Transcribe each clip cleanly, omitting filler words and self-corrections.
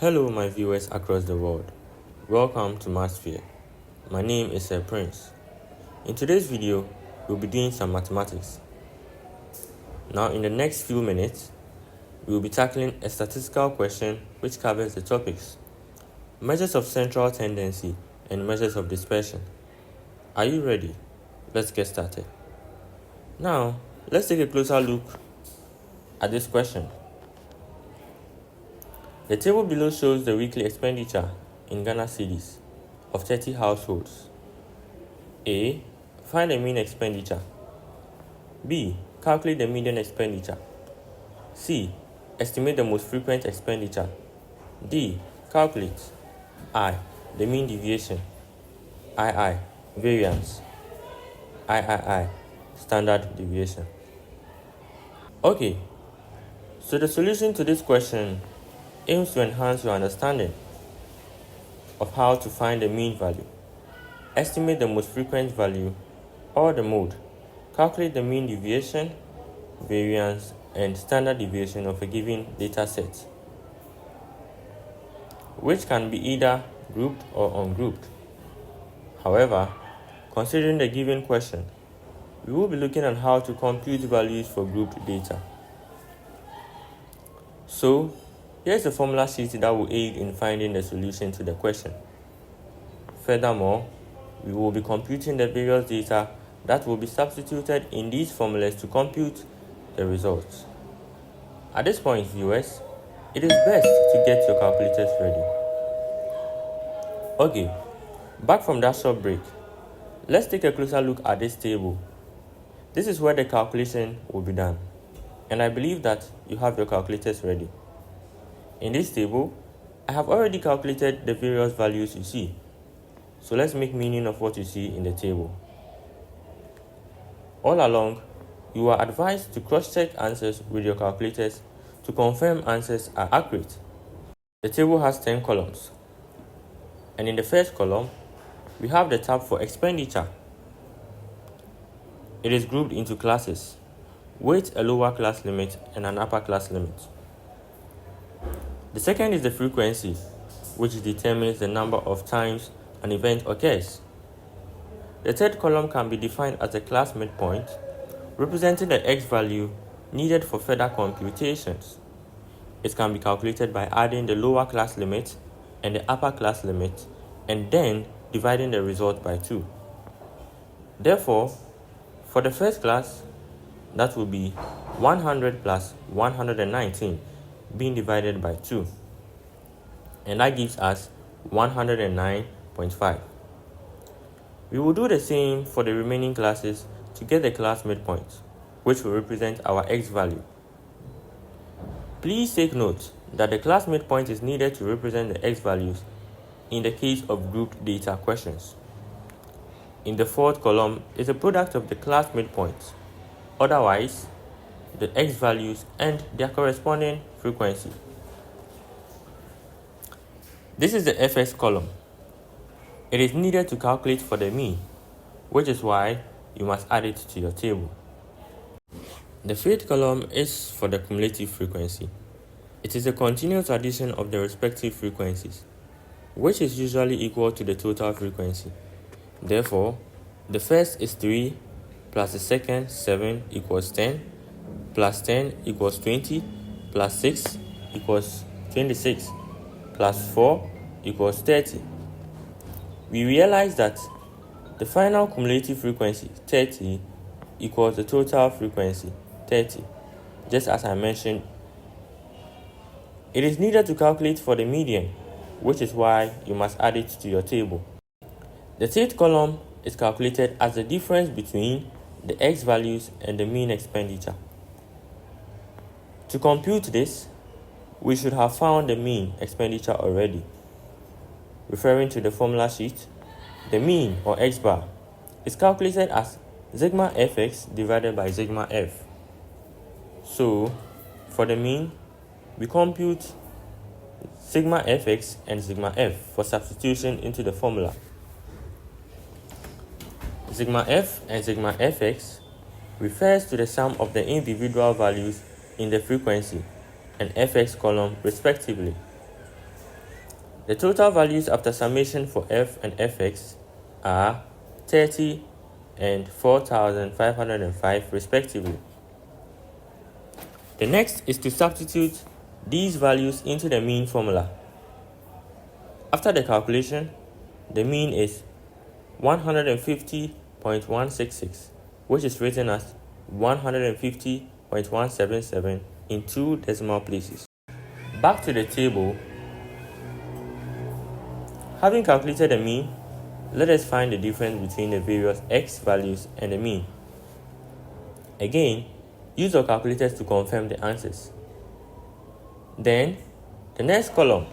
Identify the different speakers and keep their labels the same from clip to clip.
Speaker 1: Hello, my viewers across the world. Welcome to Mathsphere. My name is Sir Prince. In today's video, we'll be doing some mathematics. Now, in the next few minutes, we'll be tackling a statistical question which covers the topics: measures of central tendency and measures of dispersion. Are you ready? Let's get started. Now, let's take a closer look at this question. The table below shows the weekly expenditure in Ghana cedis of 30 households. A. Find the mean expenditure. B. Calculate the median expenditure. C. Estimate the most frequent expenditure. D. Calculate I. The mean deviation. II. Variance. III. Standard deviation. Okay, so the solution to this question aims to enhance your understanding of how to find the mean value, estimate the most frequent value or the mode, calculate the mean deviation, variance, and standard deviation of a given data set, which can be either grouped or ungrouped. However, considering the given question, we will be looking at how to compute values for grouped data. So, here's the formula sheet that will aid in finding the solution to the question. Furthermore, we will be computing the various data that will be substituted in these formulas to compute the results. At this point, viewers, it is best to get your calculators ready. Okay, back from that short break, let's take a closer look at this table. This is where the calculation will be done, and I believe that you have your calculators ready. In this table, I have already calculated the various values you see. So let's make meaning of what you see in the table. All along, you are advised to cross-check answers with your calculators to confirm answers are accurate. The table has 10 columns. And in the first column, we have the tab for expenditure. It is grouped into classes with a lower class limit and an upper class limit. The second is the frequency, which determines the number of times an event occurs. The third column can be defined as a class midpoint, representing the x value needed for further computations. It can be calculated by adding the lower class limit and the upper class limit, and then dividing the result by 2. Therefore, for the first class, that will be 100 plus 119 being divided by 2. And that gives us 109.5. We will do the same for the remaining classes to get the class midpoint, which will represent our x value. Please take note that the class midpoint is needed to represent the x values in the case of grouped data questions. In the fourth column is a product of the class midpoints. Otherwise, the x values and their corresponding frequency. This is the fx column. It is needed to calculate for the mean, which is why you must add it to your table. The fifth column is for the cumulative frequency. It is a continuous addition of the respective frequencies, which is usually equal to the total frequency. Therefore, the first is 3 plus the second 7 equals 10 plus 10 equals 20 plus 6 equals 26 plus 4 equals 30. We realize that the final cumulative frequency 30 equals the total frequency 30, just as I mentioned. It is needed to calculate for the median, which is why you must add it to your table. The third column is calculated as the difference between the x values and the mean expenditure. To compute this, we should have found the mean expenditure already. Referring to the formula sheet, the mean, or x bar, is calculated as sigma fx divided by sigma f. So, for the mean, we compute sigma fx and sigma f for substitution into the formula. Sigma f and sigma fx refers to the sum of the individual values in the frequency and fx column respectively. The total values after summation for f and fx are 30 and 4,505 respectively. The next is to substitute these values into the mean formula. After the calculation, the mean is 150.166, which is written as 150.177 in 2 decimal places. Back to the table. Having calculated the mean, let us find the difference between the various x values and the mean. Again, use your calculators to confirm the answers. Then, the next column,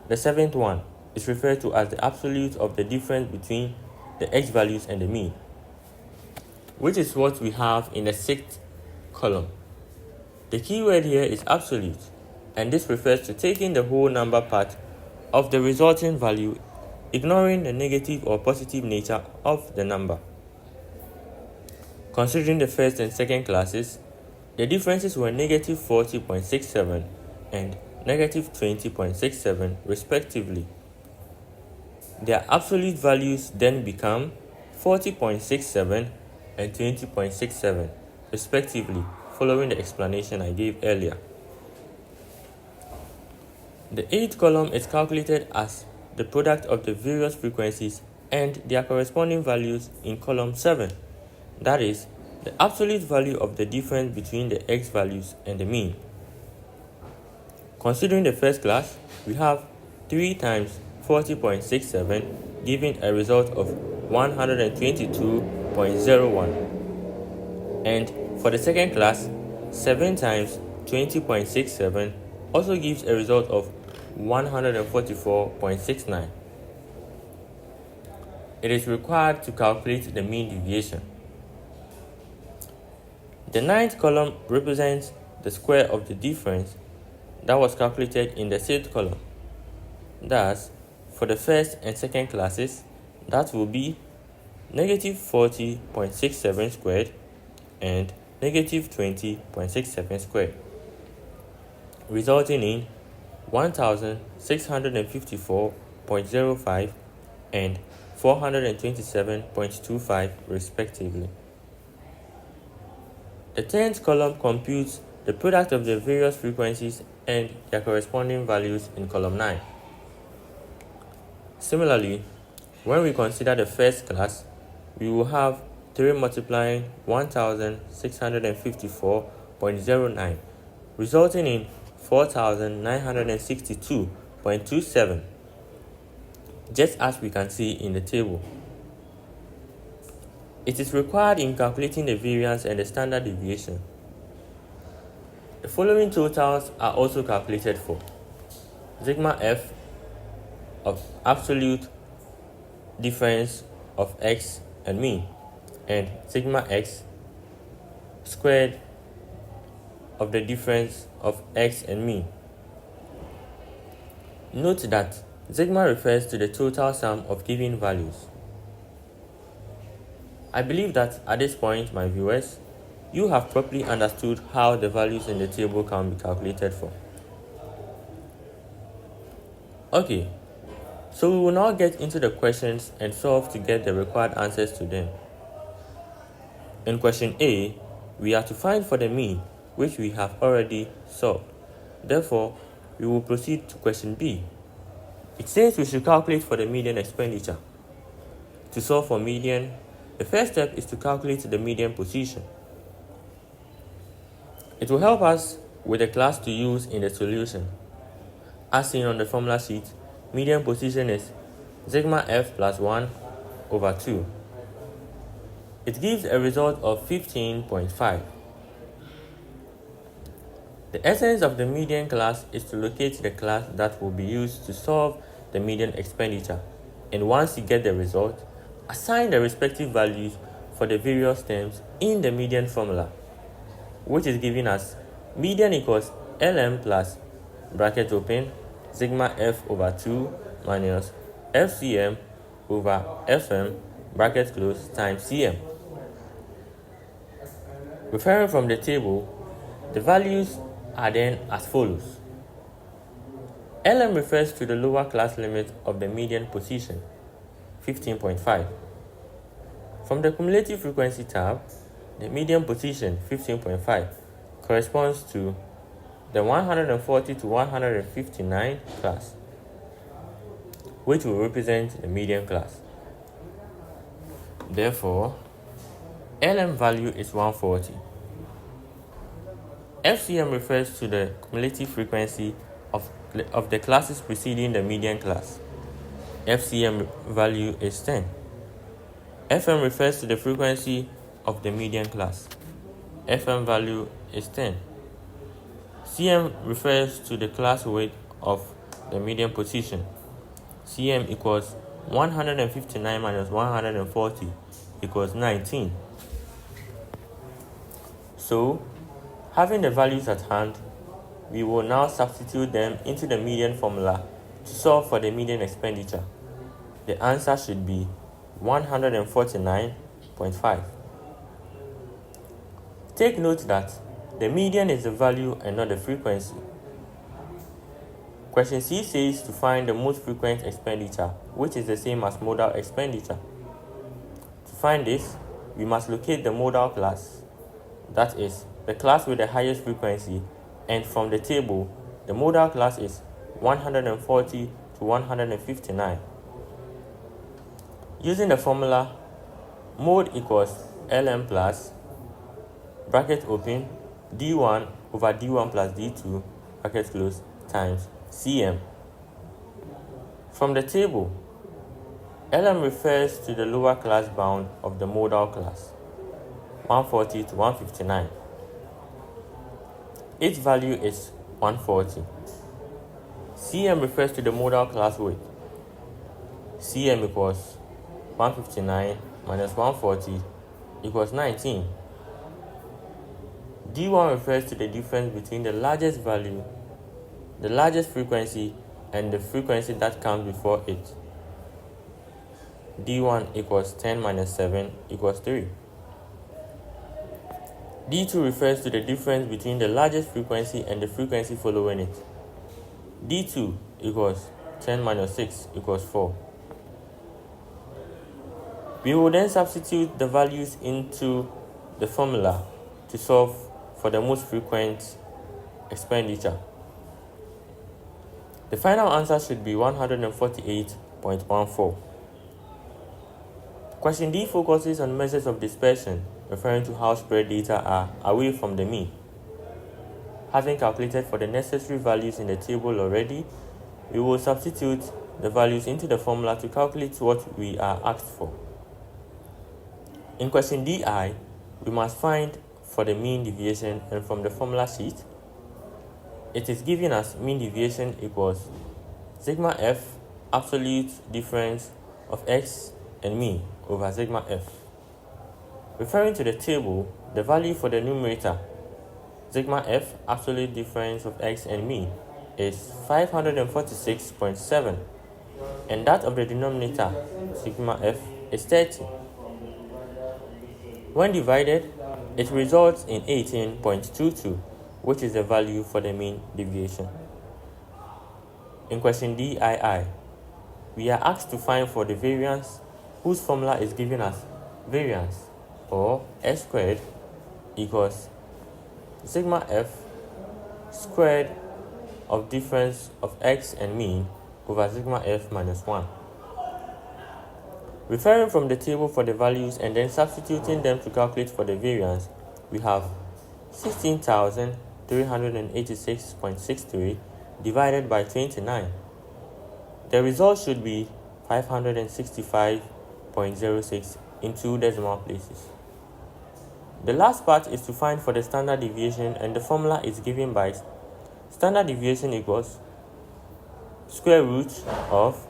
Speaker 1: the seventh one, is referred to as the absolute of the difference between the x values and the mean, which is what we have in the sixth column. The key word here is absolute, and this refers to taking the whole number part of the resulting value, ignoring the negative or positive nature of the number. Considering the first and second classes, the differences were negative 40.67 and negative 20.67 respectively. Their absolute values then become 40.67 and 20.67 respectively, following the explanation I gave earlier. The eighth column is calculated as the product of the various frequencies and their corresponding values in column 7. That is, the absolute value of the difference between the x values and the mean. Considering the first class, we have 3 times 40.67 giving a result of 122.01. And for the second class, 7 times 20.67 also gives a result of 144.69. It is required to calculate the mean deviation. The ninth column represents the square of the difference that was calculated in the sixth column. Thus, for the first and second classes, that will be negative 40.67 squared and negative 20.67 squared, resulting in 1,654.05 and 427.25 respectively. The 10th column computes the product of the various frequencies and their corresponding values in column 9. Similarly, when we consider the first class, we will have 3 multiplying 1,654.09, resulting in 4,962.27, just as we can see in the table. It is required in calculating the variance and the standard deviation. The following totals are also calculated for: sigma f of absolute difference of x and mean, and sigma x squared of the difference of x and mean. Note that sigma refers to the total sum of given values. I believe that at this point, my viewers, you have properly understood how the values in the table can be calculated for. Okay, so we will now get into the questions and solve to get the required answers to them. In question A, we are to find for the mean, which we have already solved. Therefore, we will proceed to question B. It says we should calculate for the median expenditure. To solve for median, the first step is to calculate the median position. It will help us with the class to use in the solution. As seen on the formula sheet, median position is sigma f plus 1 over 2. It gives a result of 15.5. The essence of the median class is to locate the class that will be used to solve the median expenditure, and once you get the result, assign the respective values for the various terms in the median formula, which is given as median equals Lm plus bracket open sigma f over 2 minus FCM over FM bracket close times Cm. Referring from the table, the values are then as follows: LM refers to the lower class limit of the median position, 15.5. From the cumulative frequency tab, the median position, 15.5, corresponds to the 140 to 159 class, which will represent the median class. Therefore, LM value is 140. FCM refers to the cumulative frequency of the classes preceding the median class. FCM value is 10. FM refers to the frequency of the median class. FM value is 10. CM refers to the class weight of the median position. CM equals 159 minus 140 equals 19. So, having the values at hand, we will now substitute them into the median formula to solve for the median expenditure. The answer should be 149.5. Take note that the median is the value and not the frequency. Question C says to find the most frequent expenditure, which is the same as modal expenditure. To find this, we must locate the modal class, that is, the class with the highest frequency, and from the table, the modal class is 140 to 159. Using the formula, mode equals LM plus, bracket open, D1 over D1 plus D2, bracket close, times CM. From the table, LM refers to the lower class bound of the modal class, 140 to 159. Its value is 140. CM refers to the modal class weight. CM equals 159 minus 140 equals 19. D1 refers to the difference between the largest value, the largest frequency, and the frequency that comes before it. D1 equals 10 minus 7 equals 3. D2 refers to the difference between the largest frequency and the frequency following it. D2 equals 10 minus 6 equals 4. We will then substitute the values into the formula to solve for the most frequent expenditure. The final answer should be 148.14. Question D focuses on measures of dispersion, referring to how spread data are away from the mean. Having calculated for the necessary values in the table already, we will substitute the values into the formula to calculate what we are asked for. In question DI, we must find for the mean deviation, and from the formula sheet, it is given as mean deviation equals sigma f absolute difference of x and mean over sigma f. Referring to the table, the value for the numerator, sigma f absolute difference of x and mean, is 546.7, and that of the denominator, sigma f, is 30. When divided, it results in 18.22, which is the value for the mean deviation. In question DII, we are asked to find for the variance, whose formula is given as variance, or S squared equals sigma f squared of difference of x and mean over sigma f minus 1. Referring from the table for the values and then substituting them to calculate for the variance, we have 16,386.63 divided by 29. The result should be 565.06 in 2 decimal places. The last part is to find for the standard deviation, and the formula is given by standard deviation equals square root of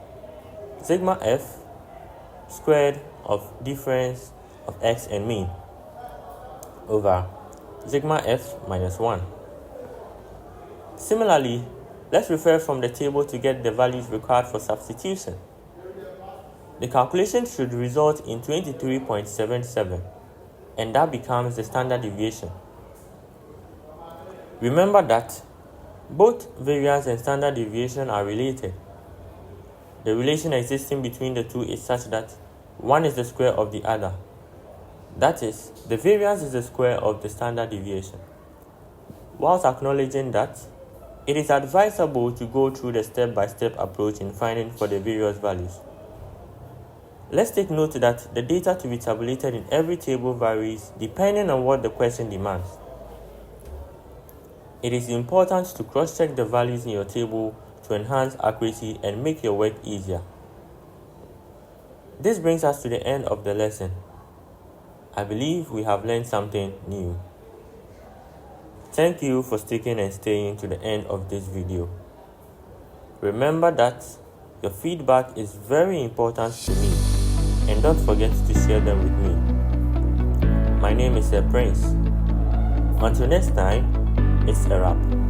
Speaker 1: sigma f squared of difference of x and mean over sigma f minus 1. Similarly, let's refer from the table to get the values required for substitution. The calculation should result in 23.77, and that becomes the standard deviation. Remember that Both variance and standard deviation are related. The relation existing between the two is such that one is the square of the other. That is, the variance is the square of the standard deviation. Whilst acknowledging that, it is advisable to go through the step-by-step approach in finding for the various values. Let's take note that the data to be tabulated in every table varies depending on what the question demands. It is important to cross-check the values in your table to enhance accuracy and make your work easier. This brings us to the end of the lesson. I believe we have learned something new. Thank you for sticking and staying to the end of this video. Remember that your feedback is very important to me, and don't forget to share them with me. My name is Prince. Until next time, it's a wrap.